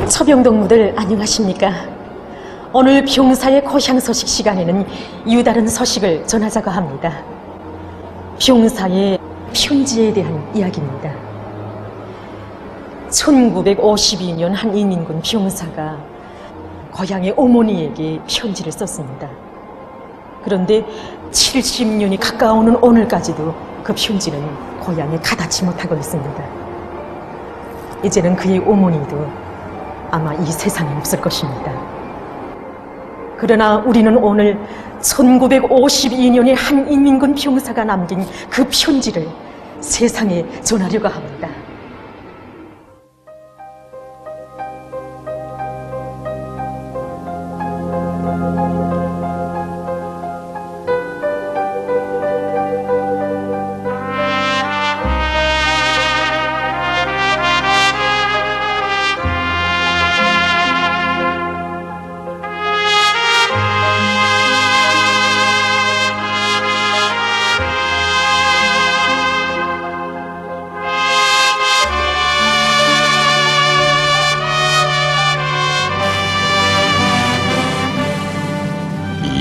서병동무들 안녕하십니까? 오늘 병사의 고향 소식 시간에는 유다른 소식을 전하자고 합니다. 병사의 편지에 대한 이야기입니다. 1952년 한 인민군 병사가 고향의 어머니에게 편지를 썼습니다. 그런데 70년이 가까워오는 오늘까지도 그 편지는 고향에 가닿지 못하고 있습니다. 이제는 그의 어머니도 아마 이 세상에 없을 것입니다. 그러나 우리는 오늘 1952년에 한 인민군 병사가 남긴 그 편지를 세상에 전하려고 합니다.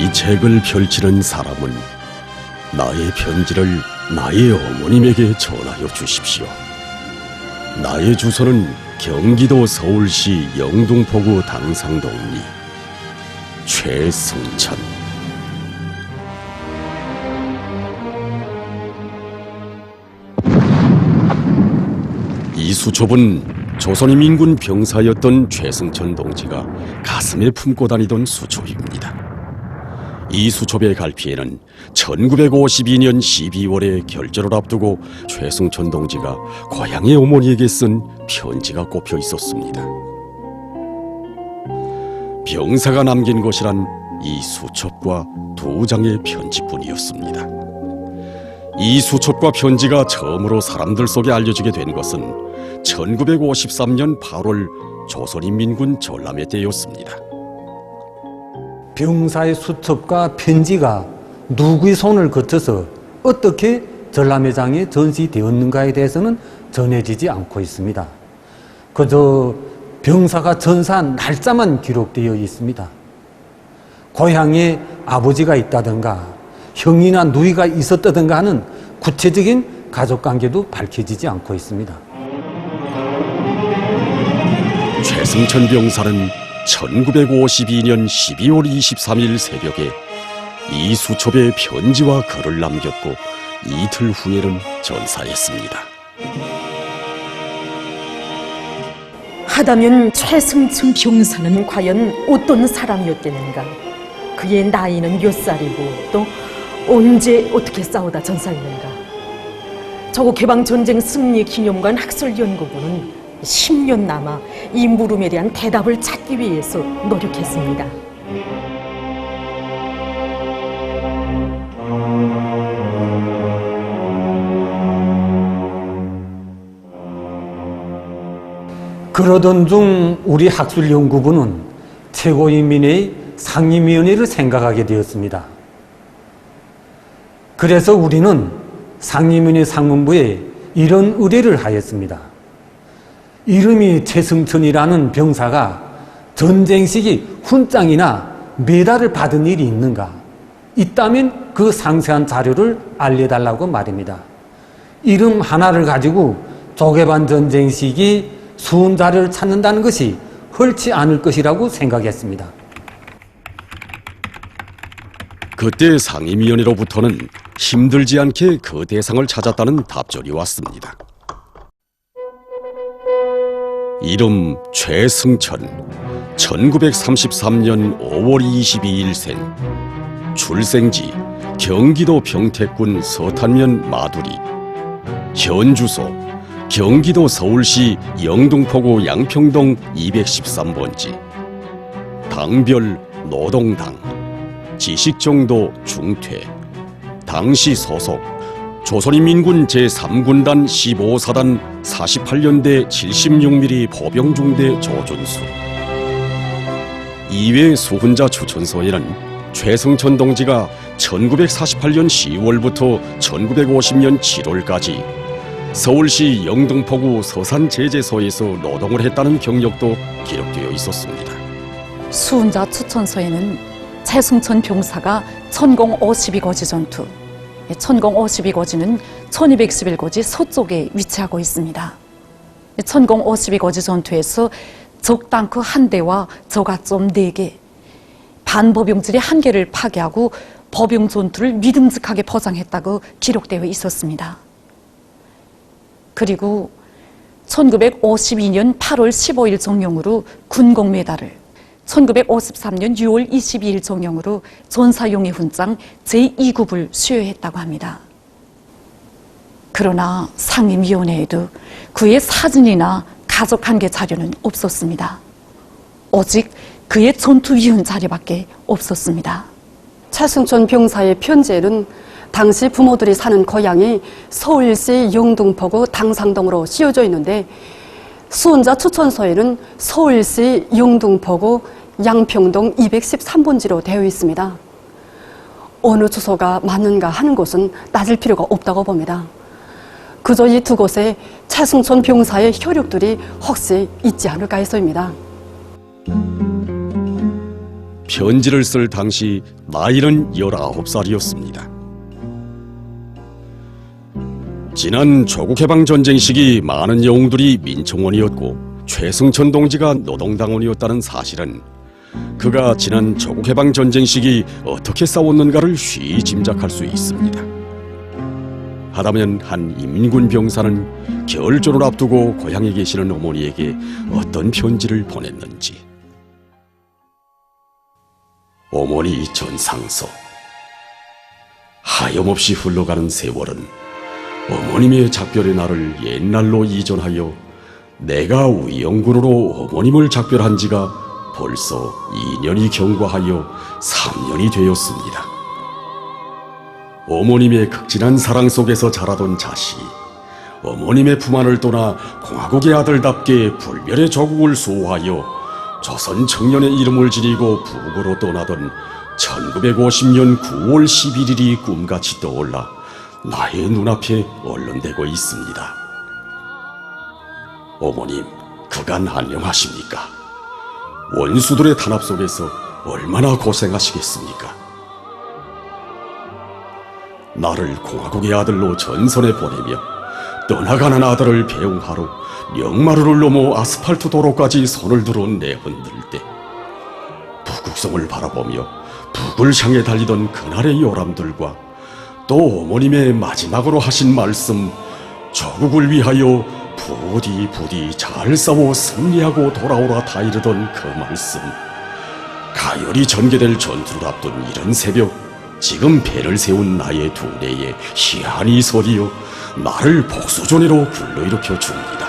이 책을 펼치는 사람은 나의 편지를 나의 어머님에게 전하여 주십시오. 나의 주소는 경기도 서울시 영등포구 당상동리 최승천. 이 수첩은 조선인민군 병사였던 최승천 동지가 가슴에 품고 다니던 수첩입니다. 이 수첩의 갈피에는 1952년 12월에 결절을 앞두고 최승천 동지가 고향의 어머니에게 쓴 편지가 꼽혀 있었습니다. 병사가 남긴 것이란 이 수첩과 2장의 편지뿐이었습니다. 이 수첩과 편지가 처음으로 사람들 속에 알려지게 된 것은 1953년 8월 조선인민군 전람회 때였습니다. 병사의 수첩과 편지가 누구의 손을 거쳐서 어떻게 전람회장에 전시되었는가에 대해서는 전해지지 않고 있습니다. 그저 병사가 전사한 날짜만 기록되어 있습니다. 고향에 아버지가 있다든가 형이나 누이가 있었다든가 하는 구체적인 가족관계도 밝혀지지 않고 있습니다. 최승천 병사는 1952년 12월 23일 새벽에 이 수첩에 편지와 글을 남겼고 이틀 후에는 전사했습니다. 하다면 최승천 병사는 과연 어떤 사람이었겠는가? 그의 나이는 몇 살이고 또 언제 어떻게 싸우다 전사했는가? 조국 해방전쟁 승리 기념관 학술연구부는 10년 남아 이 물음에 대한 대답을 찾기 위해서 노력했습니다. 그러던 중 우리 학술연구부는 최고인민회의 상임위원회를 생각하게 되었습니다. 그래서 우리는 상임위원회 상문부에 이런 의뢰를 하였습니다. 이름이 최승천이라는 병사가 전쟁 시기 훈장이나 메달을 받은 일이 있는가? 있다면 그 상세한 자료를 알려달라고 말입니다. 이름 하나를 가지고 조개반 전쟁 시기 수훈 자료를 찾는다는 것이 헐지 않을 것이라고 생각했습니다. 그때 상임위원회로부터는 힘들지 않게 그 대상을 찾았다는 답절이 왔습니다. 이름 최승천, 1933년 5월 22일 생, 출생지 경기도 병택군 서탄면 마두리, 현 주소 경기도 서울시 영등포구 양평동 213번지, 당별 노동당, 지식정도 중퇴, 당시 소속 조선인민군 제3군단 15사단 48년대 76mm 보병중대 조준수. 이외 수훈자 추천서에는 최승천 동지가 1948년 10월부터 1950년 7월까지 서울시 영등포구 서산제재소에서 노동을 했다는 경력도 기록되어 있었습니다. 수훈자 추천서에는 최승천 병사가 천공 52거지 전투, 천공 52거지는 1211거지 서쪽에 위치하고 있습니다. 천공 52거지 전투에서 적 탱크 1대와 저가점 4개, 반법용질의 1개를 파괴하고 법용 전투를 믿음직하게 포장했다고 기록되어 있었습니다. 그리고 1952년 8월 15일 정령으로 군功메달을, 1953년 6월 22일 정령으로 전사용의 훈장 제2급을 수여했다고 합니다. 그러나 상임위원회에도 그의 사진이나 가족 관계 자료는 없었습니다. 오직 그의 전투위원 자료밖에 없었습니다. 최승천 병사의 편지에는 당시 부모들이 사는 고향이 서울시 영등포구 당상동으로 씌워져 있는데, 수훈자 추천서에는 서울시 영등포구 양평동 213번지로 되어 있습니다. 어느 주소가 맞는가 하는 것은 따질 필요가 없다고 봅니다. 그저 이 두 곳에 최승천 병사의 혈육들이 혹시 있지 않을까 해서입니다. 편지를 쓸 당시 나이는 19살이었습니다. 지난 조국해방전쟁 시기 많은 영웅들이 민청원이었고 최승천 동지가 노동당원이었다는 사실은 그가 지난 조국해방전쟁 시기 어떻게 싸웠는가를 쉬이 짐작할 수 있습니다. 하다면 한 인민군 병사는 결전을 앞두고 고향에 계시는 어머니에게 어떤 편지를 보냈는지. 어머니 전상서. 하염없이 흘러가는 세월은 어머님의 작별의 날을 옛날로 이전하여 내가 위영군으로 어머님을 작별한 지가 벌써 2년이 경과하여 3년이 되었습니다. 어머님의 극진한 사랑 속에서 자라던 자식이 어머님의 품 안을 떠나 공화국의 아들답게 불멸의 조국을 수호하여 조선 청년의 이름을 지니고 북으로 떠나던 1950년 9월 11일이 꿈같이 떠올라 나의 눈앞에 얼른대고 있습니다. 어머님, 그간 안녕하십니까? 원수들의 탄압 속에서 얼마나 고생하시겠습니까? 나를 공화국의 아들로 전선에 보내며 떠나가는 아들을 배웅하러 명마루를 넘어 아스팔트 도로까지 손을 들어 내흔들 때 북극성을 바라보며 북을 향해 달리던 그날의 요람들과 또 어머님의 마지막으로 하신 말씀, 조국을 위하여 부디 잘 싸워 승리하고 돌아오라 다 이르던 그 말씀, 가열이 전개될 전투를 앞둔 이런 새벽, 지금 배를 세운 나의 두뇌에 희한히 서리어 나를 복수전으로 불러일으켜 줍니다.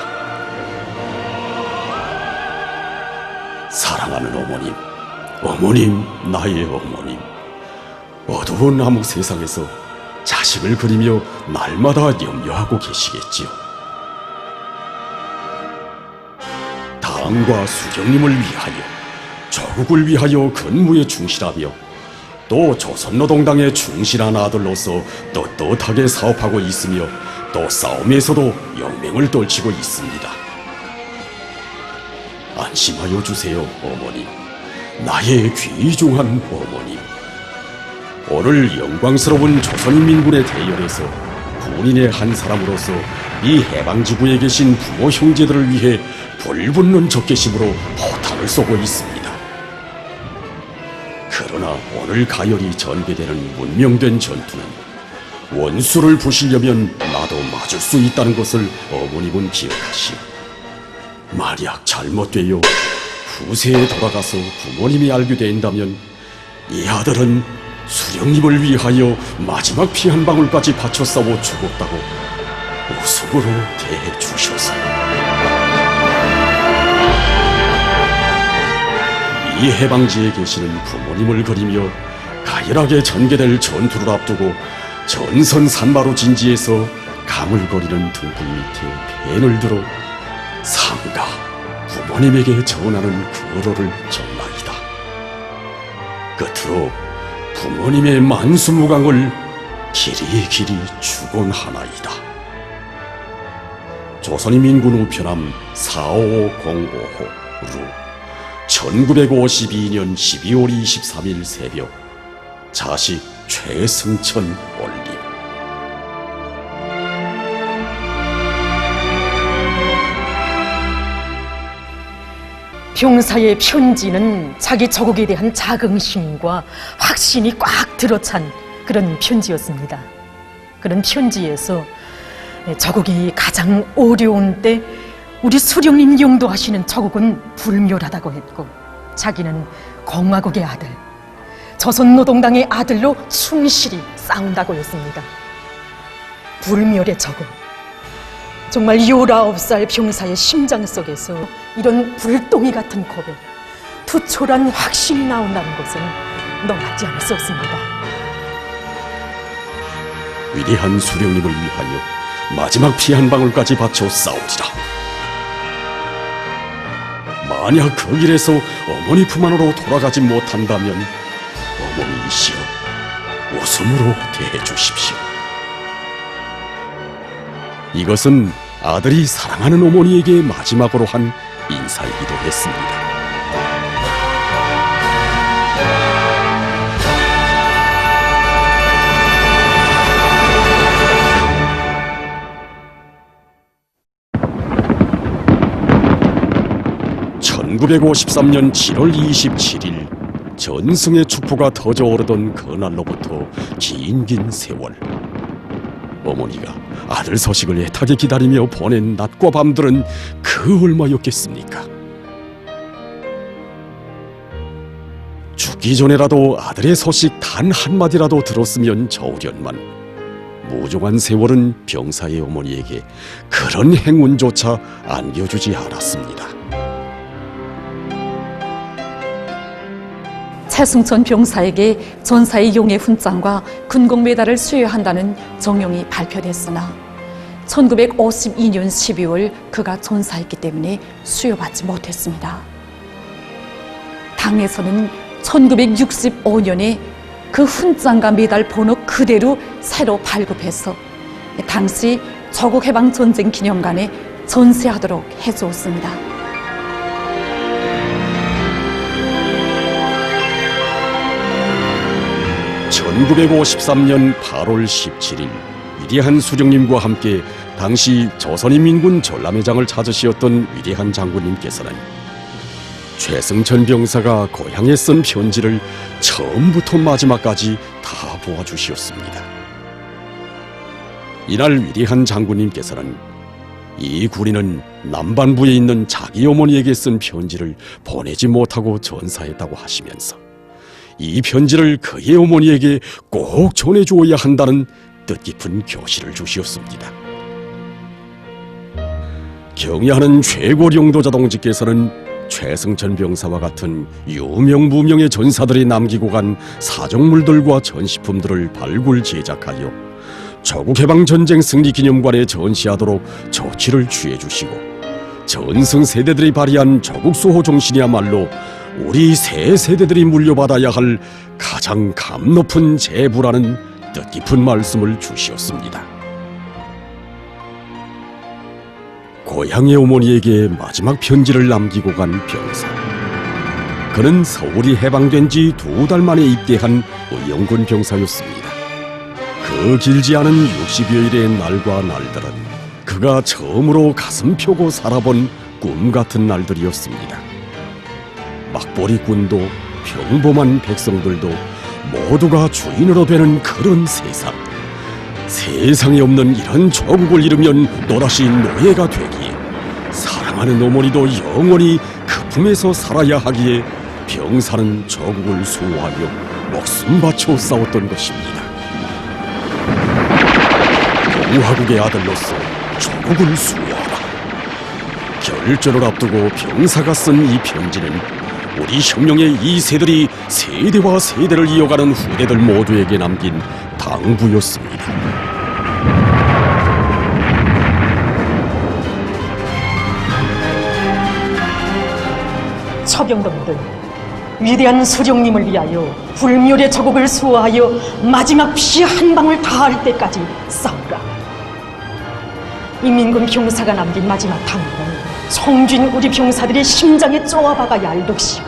사랑하는 어머님, 어머님, 나의 어머님, 어두운 암흑 세상에서 자식을 그리며 날마다 염려하고 계시겠지요. 당과 수경님을 위하여, 조국을 위하여 근무에 충실하며 또 조선노동당의 충실한 아들로서 떳떳하게 사업하고 있으며 또 싸움에서도 용맹을 떨치고 있습니다. 안심하여 주세요, 어머님. 나의 귀중한 어머님. 오늘 영광스러운 조선인민군의 대열에서 군인의 한 사람으로서 이 해방지구에 계신 부모 형제들을 위해 불붙는 적개심으로 포탄을 쏘고 있습니다. 그러나 오늘 가열이 전개되는 문명된 전투는 원수를 부시려면 나도 맞을 수 있다는 것을 어머님은 기억하시오. 만약 잘못되어 후세에 돌아가서 부모님이 알게 된다면 이 아들은 수령님을 위하여 마지막 피 한 방울까지 바쳐 싸워 죽었다고 우습으로 대해 주셔서 이 해방지에 계시는 부모님을 그리며 가열하게 전개될 전투를 앞두고 전선 산마루 진지에서 가물거리는 등불 밑에 펜을 들어 삼가 부모님에게 전하는 그로를 전하이다. 끝으로 부모님의 만수무강을 길이 축원하나이다. 조선인민군 우편함 45055호 루 1952년 12월 23일 새벽 자식 최승천 올림. 병사의 편지는 자기 저국에 대한 자긍심과 확신이 꽉 들어찬 그런 편지였습니다. 그런 편지에서 저국이 가장 어려운 때 우리 수령님 용도하시는 저국은 불멸하다고 했고, 자기는 공화국의 아들, 조선노동당의 아들로 충실히 싸운다고 했습니다. 불멸의 저국, 정말 19살 병사의 심장 속에서 이런 불덩이 같은 고백, 투철한 확신이 나온다는 것은 놀랍지 않을 수 없습니다. 위대한 수령님을 위하여 마지막 피 한 방울까지 바쳐 싸우리라. 만약 그 길에서 어머니 품 안으로 돌아가지 못한다면 어머니이시여 웃음으로 대해주십시오. 이것은 아들이 사랑하는 어머니에게 마지막으로 한 인사이기도 했습니다. (1953년 7월 27일) 전승의 축포가 터져오르던 그날로부터 긴 세월, 어머니가 아들 서식을 애타게 기다리며 보낸 낮과 밤들은 그 얼마였겠습니까? 죽기 전에라도 아들의 소식 단 한마디라도 들었으면 좋으련만 무종한 세월은 병사의 어머니에게 그런 행운조차 안겨주지 않았습니다. 최승천 병사에게 전사의 용의 훈장과 군功메달을 수여한다는 정령이 발표됐으나 1952년 12월 그가 전사했기 때문에 수여받지 못했습니다. 당에서는 1965년에 그 훈장과 메달 번호 그대로 새로 발급해서 당시 조국해방전쟁 기념관에 전시하도록 해주었습니다. 1953년 8월 17일 위대한 수령님과 함께 당시 조선인민군 전람회장을 찾으시었던 위대한 장군님께서는 최승천 병사가 고향에 쓴 편지를 처음부터 마지막까지 다 보아주시었습니다. 이날 위대한 장군님께서는 이 군인은 남반부에 있는 자기 어머니에게 쓴 편지를 보내지 못하고 전사했다고 하시면서 이 편지를 그의 어머니에게 꼭 전해주어야 한다는 뜻깊은 교시를 주시었습니다. 경애하는 최고領導자 동지께서는 최승천 병사와 같은 유명무명의 전사들이 남기고 간 사종물들과 전시품들을 발굴 제작하여 조국해방전쟁 승리기념관에 전시하도록 조치를 취해주시고, 전승 세대들이 발휘한 조국수호 정신이야말로 우리 새 세대들이 물려받아야 할 가장 감 높은 재부라는 뜻깊은 말씀을 주시었습니다. 고향의 어머니에게 마지막 편지를 남기고 간 병사. 그는 서울이 해방된 지 2달 만에 입대한 의용군 병사였습니다. 그 길지 않은 60여일의 날과 날들은 그가 처음으로 가슴 펴고 살아본 꿈 같은 날들이었습니다. 막보리꾼도 평범한 백성들도 모두가 주인으로 되는 그런 세상. 세상에 없는 이런 조국을 잃으면 또다시 노예가 되기에, 사랑하는 어머니도 영원히 그 품에서 살아야 하기에 병사는 조국을 수호하여 목숨 바쳐 싸웠던 것입니다. 공화국의 아들로서 조국을 수호하라. 결전을 앞두고 병사가 쓴 이 편지는 우리 혁명의 이 세들이 세대와 세대를 이어가는 후대들 모두에게 남긴 당부였습니다. 처병동들, 위대한 수령님을 위하여 불멸의 조국을 수호하여 마지막 피 한 방울 다할 때까지 싸우라. 인민군 병사가 남긴 마지막 당부는 성진 우리 병사들의 심장에 쪼아박아야 할 녹시고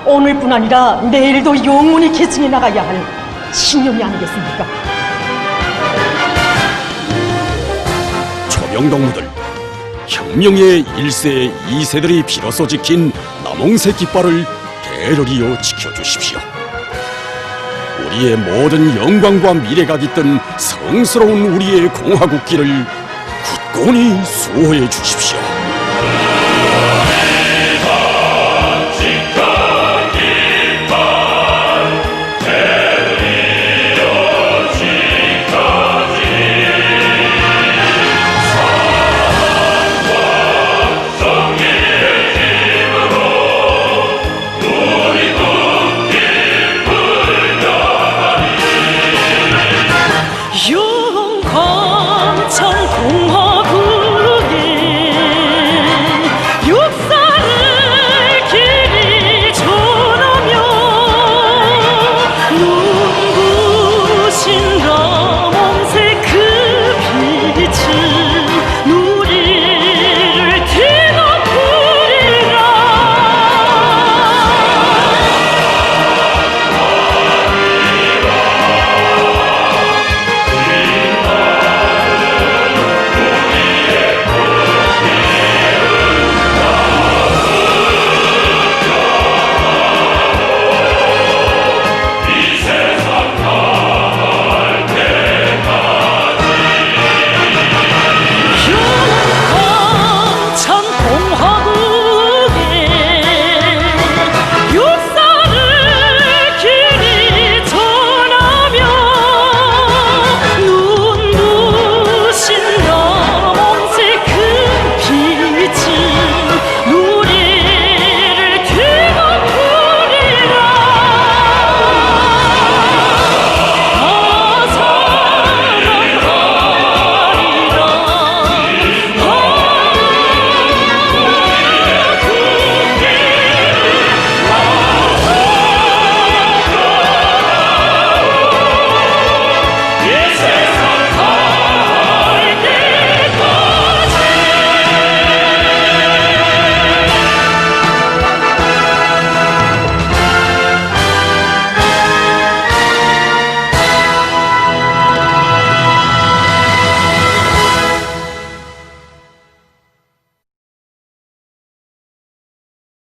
오늘뿐 아니라 내일도 영원히 계승해 나가야 할 신념이 아니겠습니까? 초병동무들, 혁명의 1세, 2세들이 비로소 지킨 남홍새 깃발을 대러리어 지켜주십시오. 우리의 모든 영광과 미래가 깃든 성스러운 우리의 공화국길을 굳건히 수호해 주십시오.